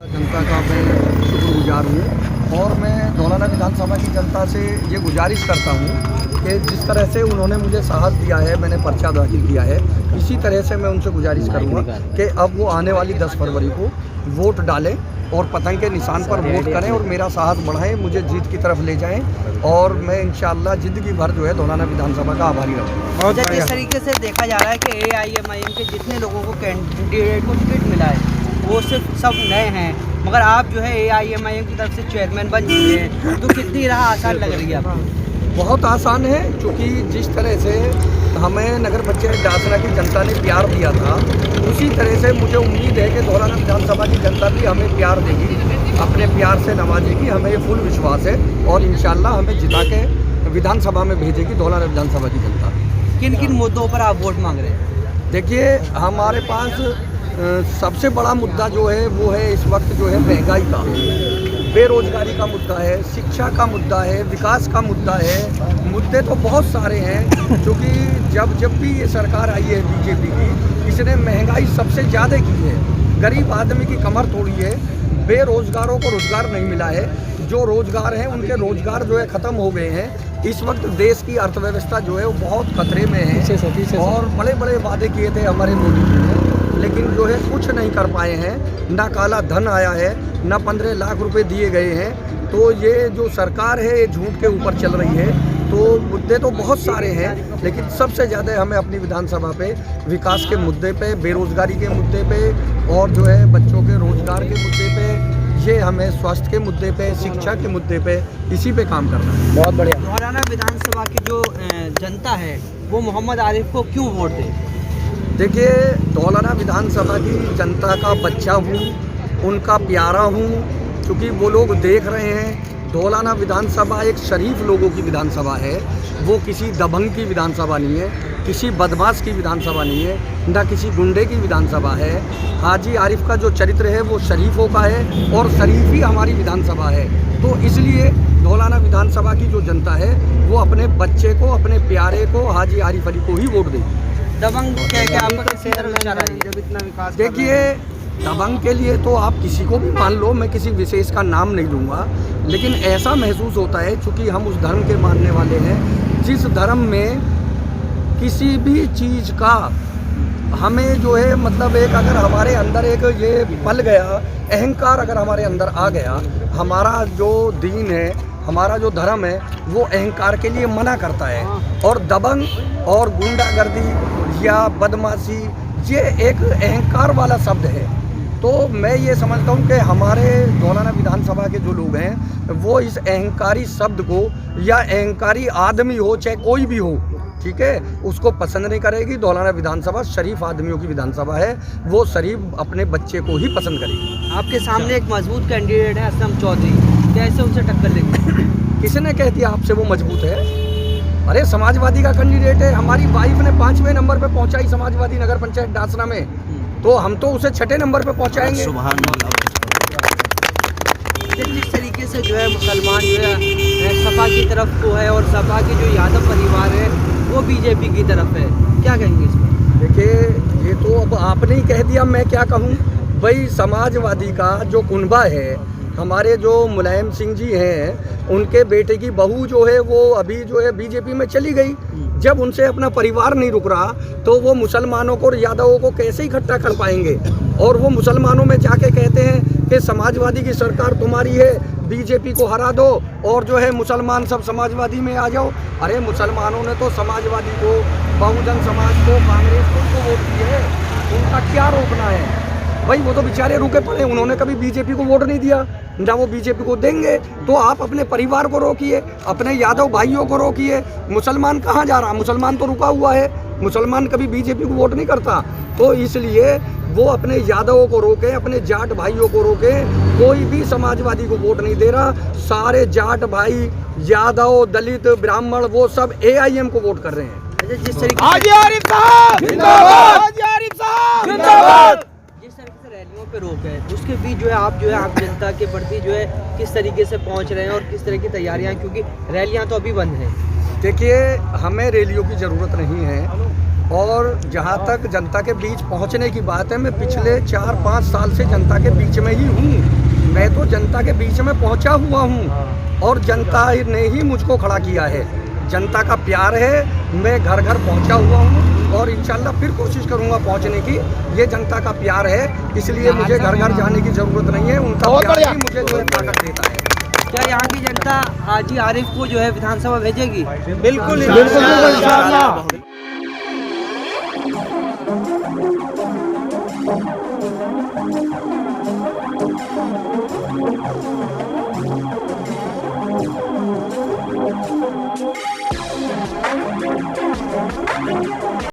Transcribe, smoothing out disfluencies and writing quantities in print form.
जनता का मैं शुक्रगुजार हूँ और मैं धौलाना विधानसभा की जनता से ये गुजारिश करता हूँ कि जिस तरह से उन्होंने मुझे साहस दिया है, मैंने पर्चा दाखिल किया है, इसी तरह से मैं उनसे गुजारिश करूँगा कि अब वो आने वाली 10 फरवरी को वोट डालें और पतंग के निशान पर वोट करें और मेरा साहस बढ़ाएं, मुझे जीत की तरफ ले जाएं और मैं इंशाअल्लाह ज़िंदगी भर जो है धौलाना विधानसभा का आभारी रहूँगा। जिस तरीके से देखा जा रहा है कि AIMIM के जितने लोगों को कैंडिडेट को टिकट मिला है वो सिर्फ सब नए हैं, मगर आप जो है AIMIM की तरफ से चेयरमैन बन चुके हैं, तो कितनी राह आसान लग रही है आपको? बहुत आसान है, क्योंकि जिस तरह से हमें नगर पंचायत डासना की जनता ने प्यार दिया था, उसी तरह से मुझे उम्मीद है कि धौलाना विधानसभा की जनता भी हमें प्यार देगी, अपने प्यार से नवाजेगी। हमें ये फुल विश्वास है और इंशाअल्लाह हमें जिता के विधानसभा में भेजेगी धौलाना विधानसभा की जनता। किन किन मुद्दों पर आप वोट मांग रहे हैं? देखिए, हमारे पास सबसे बड़ा मुद्दा जो है वो है इस वक्त जो है महंगाई का, बेरोजगारी का मुद्दा है, शिक्षा का मुद्दा है, विकास का मुद्दा है। मुद्दे तो बहुत सारे हैं, क्योंकि जब भी ये सरकार आई है बीजेपी की, इसने महंगाई सबसे ज़्यादा की है, गरीब आदमी की कमर तोड़ी है, बेरोजगारों को रोज़गार नहीं मिला है, जो रोज़गार हैं उनके रोज़गार जो है ख़त्म हो गए हैं। इस वक्त देश की अर्थव्यवस्था जो है वो बहुत खतरे में है और बड़े बड़े वादे किए थे हमारे मोदी जी ने, लेकिन जो है कुछ नहीं कर पाए हैं। ना काला धन आया है, ना 15 लाख रुपए दिए गए हैं। तो ये जो सरकार है ये झूठ के ऊपर चल रही है। तो मुद्दे तो बहुत सारे हैं, लेकिन सबसे ज़्यादा हमें अपनी विधानसभा पे विकास के मुद्दे पे, बेरोजगारी के मुद्दे पे और जो है बच्चों के रोजगार के मुद्दे पे, ये हमें स्वास्थ्य के मुद्दे पे, शिक्षा के मुद्दे पे, इसी पे काम करना है। बहुत बढ़िया। धौलाना विधानसभा की जो जनता है वो मोहम्मद आरिफ को क्यों वोट दे? देखिए, धौलाना विधानसभा की जनता का बच्चा हूँ, उनका प्यारा हूँ, क्योंकि वो लोग देख रहे हैं धौलाना विधानसभा एक शरीफ लोगों की विधानसभा है। वो किसी दबंग की विधानसभा नहीं है, किसी बदमाश की विधानसभा नहीं है, ना किसी गुंडे की विधानसभा है। हाजी आरिफ का जो चरित्र है वो शरीफों का है और शरीफ ही हमारी विधानसभा है। तो इसलिए धौलाना विधानसभा की जो जनता है वो अपने बच्चे को, अपने प्यारे को, हाजी आरिफ अली को ही वोट देगी। दबंग क्या आपका किसी तरह विचार है जब इतना विकास? देखिए, दबंग के लिए तो आप किसी को भी मान लो, मैं किसी विशेष का नाम नहीं लूँगा, लेकिन ऐसा महसूस होता है चूँकि हम उस धर्म के मानने वाले हैं जिस धर्म में किसी भी चीज़ का हमें जो है मतलब एक अगर हमारे अंदर एक ये पल गया, अहंकार अगर हमारे अंदर आ गया, हमारा जो दीन है, हमारा जो धर्म है वो अहंकार के लिए मना करता है। और दबंग और गुंडागर्दी या बदमाशी ये एक अहंकार वाला शब्द है। तो मैं ये समझता हूँ कि हमारे धौलाना विधानसभा के जो लोग हैं वो इस अहंकारी शब्द को या अहंकारी आदमी हो चाहे कोई भी हो, ठीक है, उसको पसंद नहीं करेगी। धौलाना विधानसभा शरीफ आदमियों की विधानसभा है, वो शरीफ अपने बच्चे को ही पसंद करेगी। आपके सामने एक मजबूत कैंडिडेट है असलम चौधरी, कैसे उनसे टक्कर देंगे? किसने कह दिया आपसे वो मजबूत है? अरे समाजवादी का कैंडिडेट है। हमारी वाइफ ने 5वें नंबर पे पहुंचाई समाजवादी नगर पंचायत डासना में, तो हम तो उसे 6ठे नंबर पे पहुंचाएंगे। जिस तरीके से जो है मुसलमान जो है सपा की तरफ को है और सपा की जो यादव परिवार है वो बीजेपी की तरफ है, क्या कहेंगे इस पर? देखिए, ये तो अब आपने ही कह दिया, मैं क्या कहूँ भाई। समाजवादी का जो कुनबा है, हमारे जो मुलायम सिंह जी हैं, उनके बेटे की बहू जो है वो अभी जो है बीजेपी में चली गई। जब उनसे अपना परिवार नहीं रुक रहा तो वो मुसलमानों को और यादवों को कैसे इकट्ठा कर पाएंगे? और वो मुसलमानों में जाके कहते हैं कि समाजवादी की सरकार तुम्हारी है, बीजेपी को हरा दो और जो है मुसलमान सब समाजवादी में आ जाओ। अरे मुसलमानों ने तो समाजवादी को, बहुजन समाज को, कांग्रेस को वोट दिए है, उनका क्या रोकना है भाई? वो तो बेचारे रुके पड़े, उन्होंने कभी बीजेपी को वोट नहीं दिया, ना वो बीजेपी को देंगे। तो आप अपने परिवार को रोकिए, अपने यादव भाइयों को रोकिए। मुसलमान कहाँ जा रहा? मुसलमान तो रुका हुआ है, मुसलमान कभी बीजेपी को वोट नहीं करता। तो इसलिए वो अपने यादवों को रोके, अपने जाट भाइयों को रोके। कोई भी समाजवादी को वोट नहीं दे रहा, सारे जाट भाई, यादव, दलित, ब्राह्मण वो सब AIM को वोट कर रहे हैं। जिस तरीके से रैलियों पे रोक है, उसके बीच जो है आप जनता के प्रति जो है किस तरीके से पहुंच रहे हैं और किस तरह की तैयारियां, क्योंकि रैलियां तो अभी बंद हैं। देखिए, हमें रैलियों की ज़रूरत नहीं है। और जहाँ तक जनता के बीच पहुँचने की बात है, मैं पिछले 4-5 साल से जनता के बीच में ही हूँ। मैं तो जनता के बीच में पहुँचा हुआ हूँ और जनता ने ही मुझको खड़ा किया है। जनता का प्यार है, मैं घर घर पहुँचा हुआ हूँ और इंशाल्लाह फिर कोशिश करूँगा पहुँचने की। ये जनता का प्यार है, इसलिए मुझे घर घर जाने की ज़रूरत नहीं है। उनका प्यार ही मुझे जो है ताकत देता है। क्या यहाँ की जनता हाजी आरिफ को जो है विधानसभा भेजेगी? बिल्कुल बिल्कुल इंशाअल्लाह।